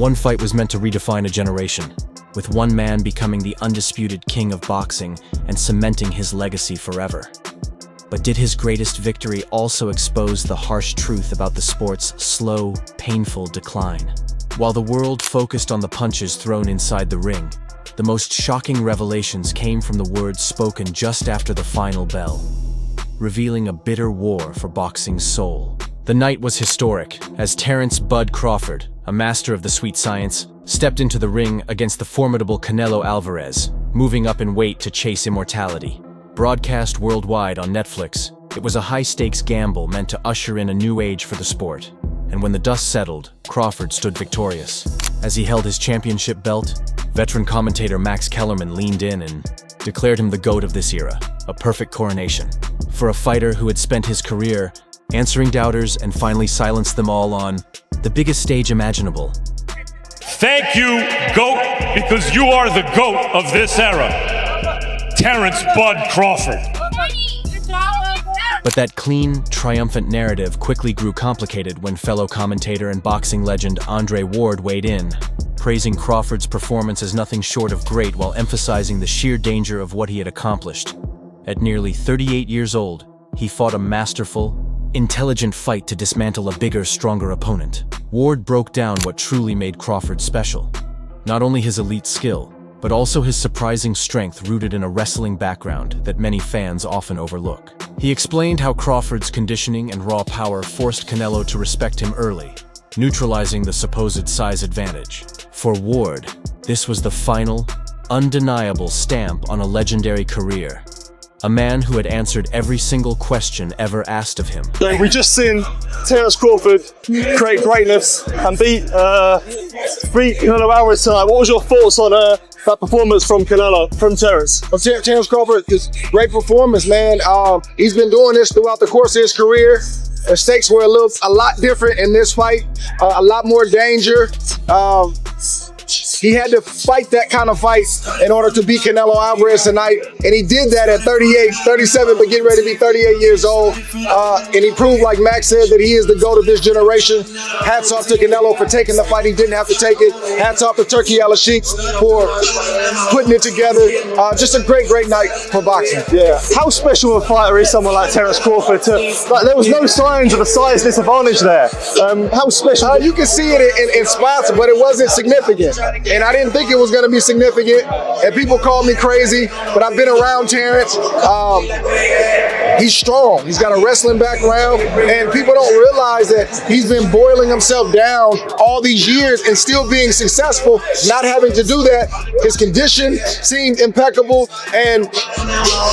One fight was meant to redefine a generation, with one man becoming the undisputed king of boxing and cementing his legacy forever. But did his greatest victory also expose the harsh truth about the sport's slow, painful decline? While the world focused on the punches thrown inside the ring, the most shocking revelations came from the words spoken just after the final bell, revealing a bitter war for boxing's soul. The night was historic, as Terence "Bud" Crawford, a master of the sweet science, stepped into the ring against the formidable Canelo Alvarez, moving up in weight to chase immortality. Broadcast worldwide on Netflix, it was a high-stakes gamble meant to usher in a new age for the sport. And when the dust settled, Crawford stood victorious. As he held his championship belt, veteran commentator Max Kellerman leaned in and declared him the GOAT of this era, a perfect coronation. For a fighter who had spent his career answering doubters and finally silenced them all on the biggest stage imaginable. Thank you, GOAT, because you are the GOAT of this era. Terence "Bud" Crawford. But that clean, triumphant narrative quickly grew complicated when fellow commentator and boxing legend Andre Ward weighed in, praising Crawford's performance as nothing short of great while emphasizing the sheer danger of what he had accomplished. At nearly 38 years old, he fought a masterful, intelligent fight to dismantle a bigger, stronger opponent. Ward broke down what truly made Crawford special. Not only his elite skill, but also his surprising strength rooted in a wrestling background that many fans often overlook. He explained how Crawford's conditioning and raw power forced Canelo to respect him early, neutralizing the supposed size advantage. For Ward, this was the final, undeniable stamp on a legendary career. A man who had answered every single question ever asked of him. We just seen Terence Crawford create greatness and beat Canelo Alvarez tonight. What was your thoughts on that performance from Terence? Well, Terence Crawford is great performance, man. He's been doing this throughout the course of his career. The stakes were a lot different in this fight, a lot more danger. He had to fight that kind of fight in order to beat Canelo Alvarez tonight, and he did that at 37, but getting ready to be 38 years old. And he proved, like Max said, that he is the GOAT of this generation. Hats off to Canelo for taking the fight. He didn't have to take it. Hats off to Turkey Al-Sheiks for putting it together. Just a great night for boxing. Yeah. How special a fighter is someone like Terence Crawford? There was no signs of a size disadvantage there. How special? You can see it in spots, but it wasn't significant. And I didn't think it was going to be significant. And people call me crazy, but I've been around Terence. He's strong. He's got a wrestling background, and people don't realize that he's been boiling himself down all these years and still being successful, not having to do that. His condition seemed impeccable, and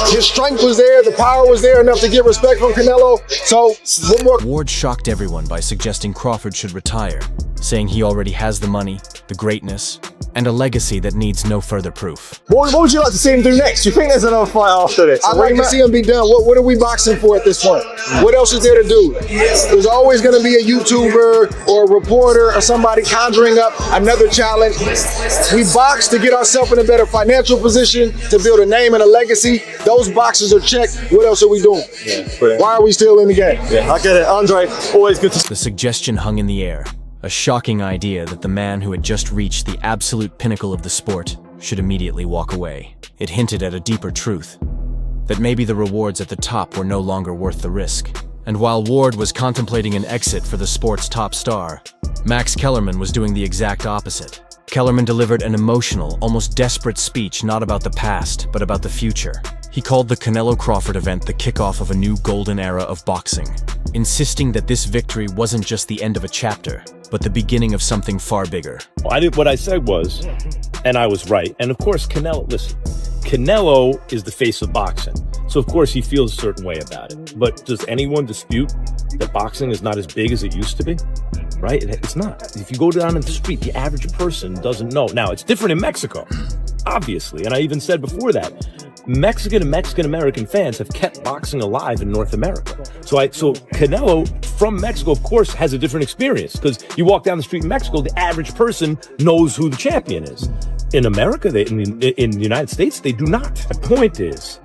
his strength was there. The power was there enough to get respect from Canelo. So, what more? Ward shocked everyone by suggesting Crawford should retire, saying he already has the money, the greatness, and a legacy that needs no further proof. What would you like to see him do next? Do you think there's another fight after this? I'd like to see him be done. What are we boxing for at this point? What else is there to do? There's always going to be a YouTuber or a reporter or somebody conjuring up another challenge. We box to get ourselves in a better financial position, to build a name and a legacy. Those boxes are checked. What else are we doing? Yeah, why are we still in the game? Yeah, I get it. Andre, always good to... The suggestion hung in the air. A shocking idea that the man who had just reached the absolute pinnacle of the sport should immediately walk away. It hinted at a deeper truth, that maybe the rewards at the top were no longer worth the risk. And while Ward was contemplating an exit for the sport's top star, Max Kellerman was doing the exact opposite. Kellerman delivered an emotional, almost desperate speech not about the past, but about the future. He called the Canelo Crawford event the kickoff of a new golden era of boxing, insisting that this victory wasn't just the end of a chapter, but the beginning of something far bigger. What I said was, and I was right, and of course Canelo, listen, Canelo is the face of boxing, so of course he feels a certain way about it. But does anyone dispute that boxing is not as big as it used to be? Right? It's not. If you go down in the street, the average person doesn't know. Now, it's different in Mexico, obviously, and I even said before that, Mexican and Mexican-American fans have kept boxing alive in North America. So Canelo from Mexico, of course, has a different experience, because you walk down the street in Mexico, the average person knows who the champion is. In America, in the United States, they do not. The point is,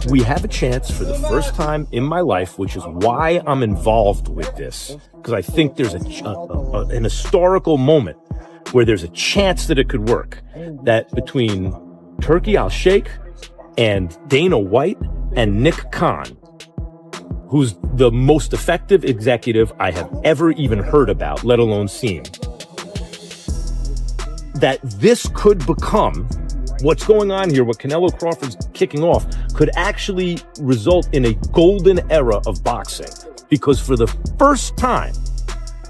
we have a chance for the first time in my life, which is why I'm involved with this, because I think there's an historical moment where there's a chance that it could work, that between Turki Al-Sheikh and Dana White and Nick Khan, who's the most effective executive I have ever even heard about, let alone seen, that this could become what's going on here, what Canelo Crawford's kicking off, could actually result in a golden era of boxing. Because for the first time,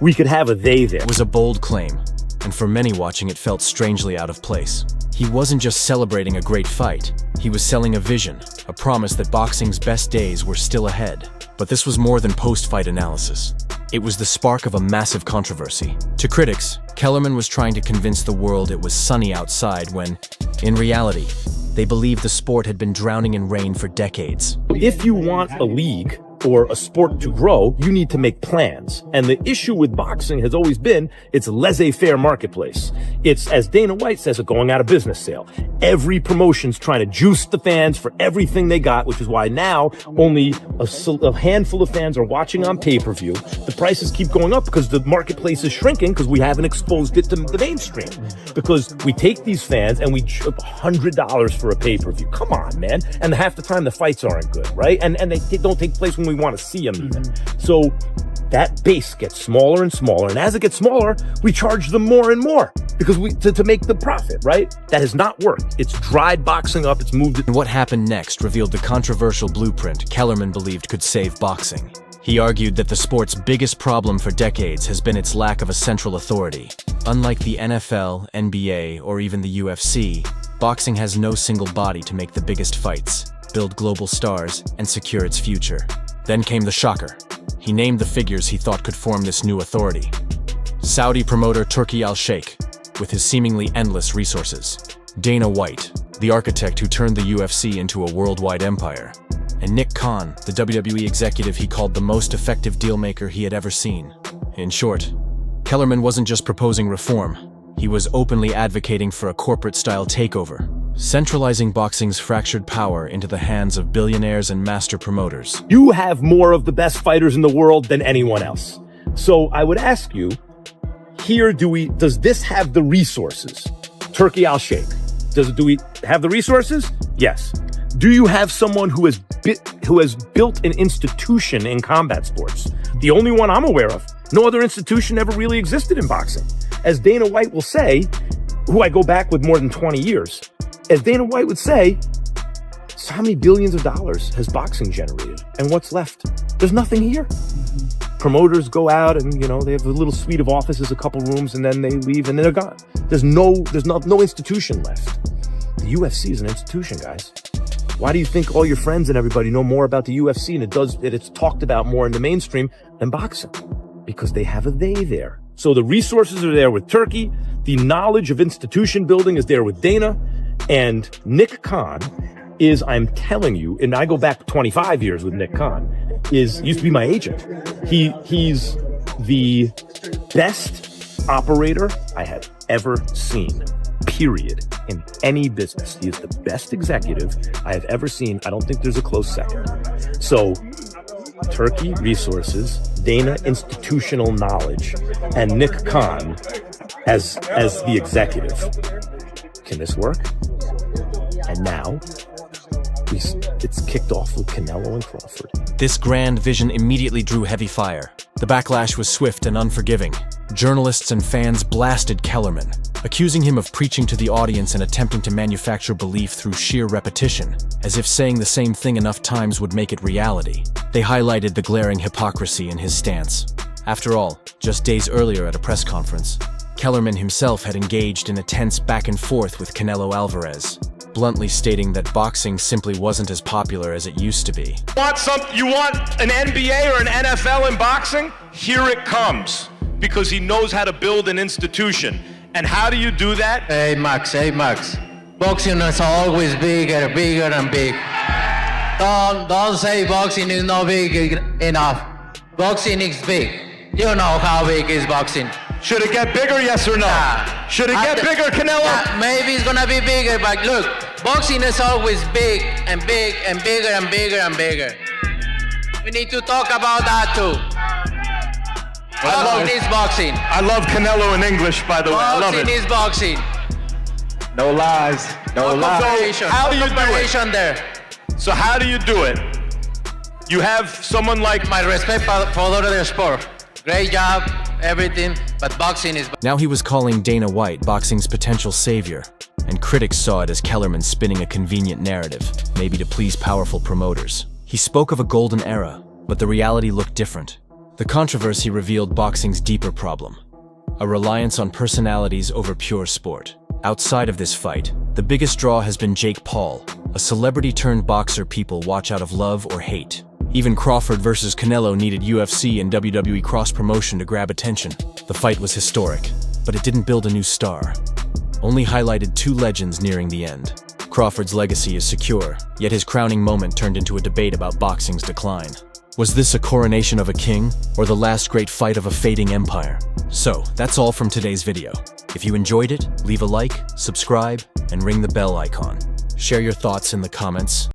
we could have a they there. It was a bold claim, and for many watching it felt strangely out of place. He wasn't just celebrating a great fight, he was selling a vision, a promise that boxing's best days were still ahead. But this was more than post-fight analysis. It was the spark of a massive controversy. To critics, Kellerman was trying to convince the world it was sunny outside when, in reality, they believed the sport had been drowning in rain for decades. If you want a league or a sport to grow, you need to make plans. And the issue with boxing has always been its laissez-faire marketplace. It's, as Dana White says, a going out of business sale. Every promotion's trying to juice the fans for everything they got, which is why now only a handful of fans are watching on pay-per-view. The prices keep going up because the marketplace is shrinking because we haven't exposed it to the mainstream. Because we take these fans and we chip $100 for a pay-per-view. Come on, man. And half the time the fights aren't good, right? And they don't take place when we want to see them even. So that base gets smaller and smaller, and as it gets smaller, we charge them more and more because to make the profit, right? That has not worked. It's dried boxing up, it's moved it. And what happened next revealed the controversial blueprint Kellerman believed could save boxing. He argued that the sport's biggest problem for decades has been its lack of a central authority. Unlike the NFL, NBA, or even the UFC, boxing has no single body to make the biggest fights, build global stars, and secure its future. Then came the shocker. He named the figures he thought could form this new authority. Saudi promoter Turki Al-Sheikh, with his seemingly endless resources. Dana White, the architect who turned the UFC into a worldwide empire. And Nick Khan, the WWE executive he called the most effective dealmaker he had ever seen. In short, Kellerman wasn't just proposing reform. He was openly advocating for a corporate-style takeover, centralizing boxing's fractured power into the hands of billionaires and master promoters. You have more of the best fighters in the world than anyone else. So I would ask you, does this have the resources? Turki Al-Sheikh, do we have the resources? Yes. Do you have someone who has built an institution in combat sports? The only one I'm aware of. No other institution ever really existed in boxing. As Dana White will say, who I go back with more than 20 years, as Dana White would say, so how many billions of dollars has boxing generated? And what's left? There's nothing here. Promoters go out and, they have a little suite of offices, a couple rooms, and then they leave and then they're gone. There's no institution left. The UFC is an institution, guys. Why do you think all your friends and everybody know more about the UFC and it's talked about more in the mainstream than boxing? Because they have a they there. So the resources are there with Turki. The knowledge of institution building is there with Dana. And Nick Khan is, I'm telling you, and I go back 25 years with Nick Khan, used to be my agent. He's the best operator I have ever seen, period, in any business. He is the best executive I have ever seen. I don't think there's a close second. So Turki resources, Dana institutional knowledge, and Nick Khan as the executive. Can this work? And now it's kicked off with Canelo and Crawford. This grand vision immediately drew heavy fire. The backlash was swift and unforgiving. Journalists and fans blasted Kellerman, accusing him of preaching to the audience and attempting to manufacture belief through sheer repetition, as if saying the same thing enough times would make it reality. They highlighted the glaring hypocrisy in his stance. After all, just days earlier at a press conference, Kellerman himself had engaged in a tense back and forth with Canelo Alvarez, bluntly stating that boxing simply wasn't as popular as it used to be. You want an NBA or an NFL in boxing? Here it comes. Because he knows how to build an institution. And how do you do that? Hey Max. Boxing is always bigger and big. Don't say boxing is not big enough. Boxing is big. You know how big is boxing. Should it get bigger, yes or no? Should it get bigger, Canelo? Maybe it's gonna be bigger, but look, boxing is always big and bigger and bigger. We need to talk about that too. Boxing is boxing. I love Canelo in English, by the way. I love Boxing it. is boxing. No lies. No lies. Comparison. how do you do it? Comparison there. So how do you do it? You have someone like My respect for the sport. Great job, everything, but boxing is. Now he was calling Dana White boxing's potential savior, and critics saw it as Kellerman spinning a convenient narrative, maybe to please powerful promoters. He spoke of a golden era, but the reality looked different. The controversy revealed boxing's deeper problem, a reliance on personalities over pure sport. Outside of this fight, the biggest draw has been Jake Paul, a celebrity-turned-boxer people watch out of love or hate. Even Crawford versus Canelo needed UFC and WWE cross-promotion to grab attention. The fight was historic, but it didn't build a new star. Only highlighted two legends nearing the end. Crawford's legacy is secure, yet his crowning moment turned into a debate about boxing's decline. Was this a coronation of a king, or the last great fight of a fading empire? So, that's all from today's video. If you enjoyed it, leave a like, subscribe, and ring the bell icon. Share your thoughts in the comments.